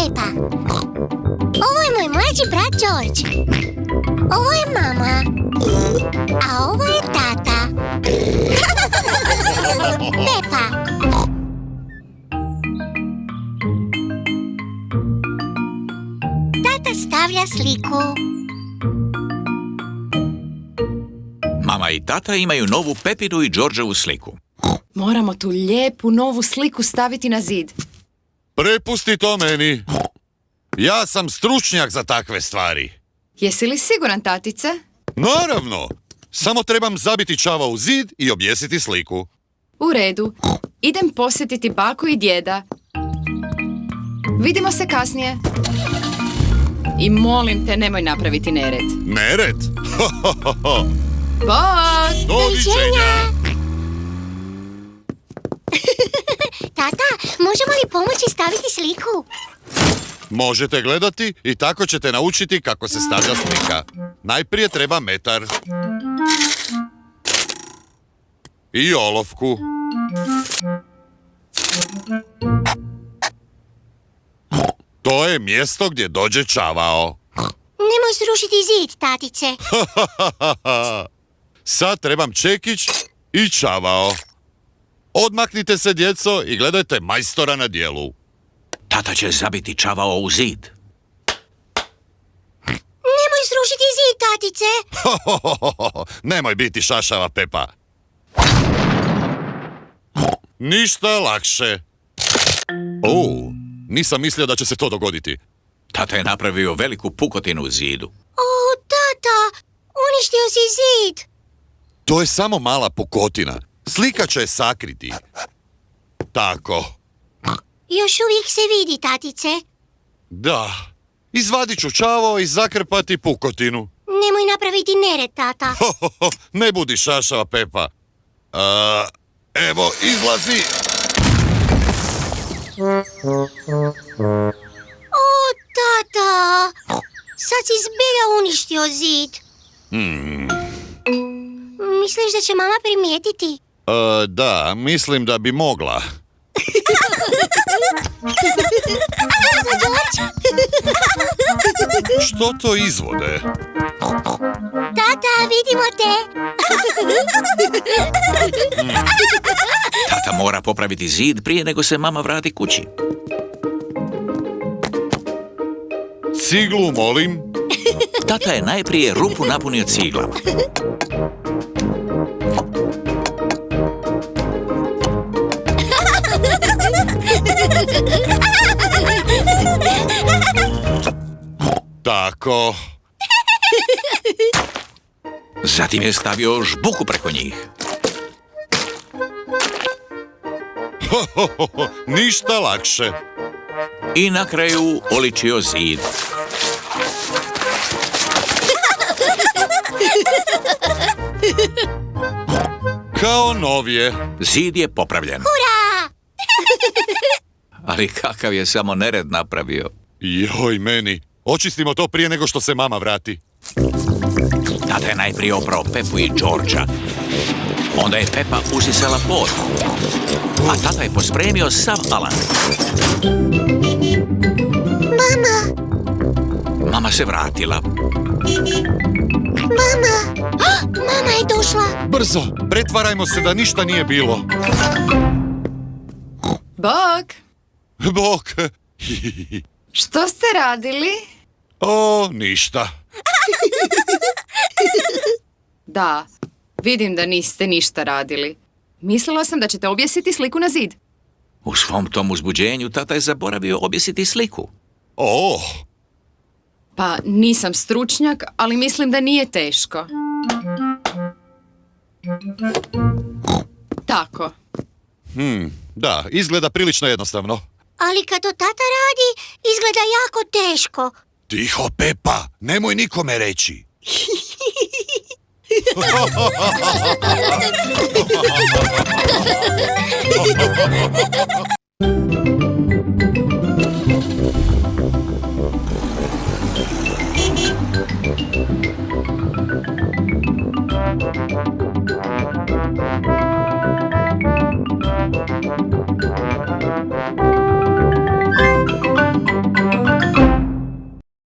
Pepa. Ovo je moj mlađi brat George. Ovo je mama. A ovo je tata. Pepa. Tata stavlja sliku. Mama i tata imaju novu Pepinu i Georgeovu sliku. Moramo tu lijepu novu sliku staviti na zid. Prepusti to meni. Ja sam stručnjak za takve stvari. Jesi li siguran, tatice? Naravno. Samo trebam zabiti čavao u zid i objesiti sliku. U redu. Idem posjetiti baku i djeda. Vidimo se kasnije. I molim te, nemoj napraviti nered. Nered? Bok! Doviđenja! Tata, možemo li pomoći staviti sliku? Možete gledati i tako ćete naučiti kako se stavlja slika. Najprije treba metar. I olovku. To je mjesto gdje dođe čavao. Nemoj srušiti zid, tatice. Sad trebam čekić i čavao. Odmaknite se, djeco, i gledajte majstora na djelu. Tata će zabiti čavao u zid. Nemoj srušiti zid, tatice. Nemoj biti šašava, Pepa. Ništa lakše. Nisam mislio da će se to dogoditi. Tata je napravio veliku pukotinu u zidu. O, tata, uništio si zid. To je samo mala pukotina. Slika će je sakriti. Tako. Još uvijek se vidi, tatice. Da. Izvadit ću čavao i zakrpati pukotinu. Nemoj napraviti nered, tata. Ne budi šašava, Pepa. Evo, izlazi. O, tata, sad si zbilja uništio zid. Misliš da će mama primijetiti? Da, mislim da bi mogla. Za George? Što to izvode? Tata, vidimo te. Tata mora popraviti zid prije nego se mama vrati kući. Ciglu, molim. Tata je najprije rupu napunio ciglama. Tako. Zatim je stavio žbuku preko njih. Ništa lakše. I na kraju oličio zid. Kao novije. Zid je popravljen. Hurra! Ali kakav je samo nered napravio. Joj, meni. Očistimo to prije nego što se mama vrati. Tata je najprije oprao Pepu i Georgea. Onda je Pepa usisala pod. A tata je pospremio sav alat. Mama! Mama se vratila. Mama! Mama je došla. Brzo, pretvarajmo se da ništa nije bilo. Bok! Bok. Što ste radili? O, ništa. Da, vidim da niste ništa radili. Mislila sam da ćete objesiti sliku na zid. U svom tom uzbuđenju tata je zaboravio objesiti sliku. O, Pa nisam stručnjak, ali mislim da nije teško. Tako. da, izgleda prilično jednostavno. Ali kad to tata radi, izgleda jako teško. Tiho, Pepa, nemoj nikome reći.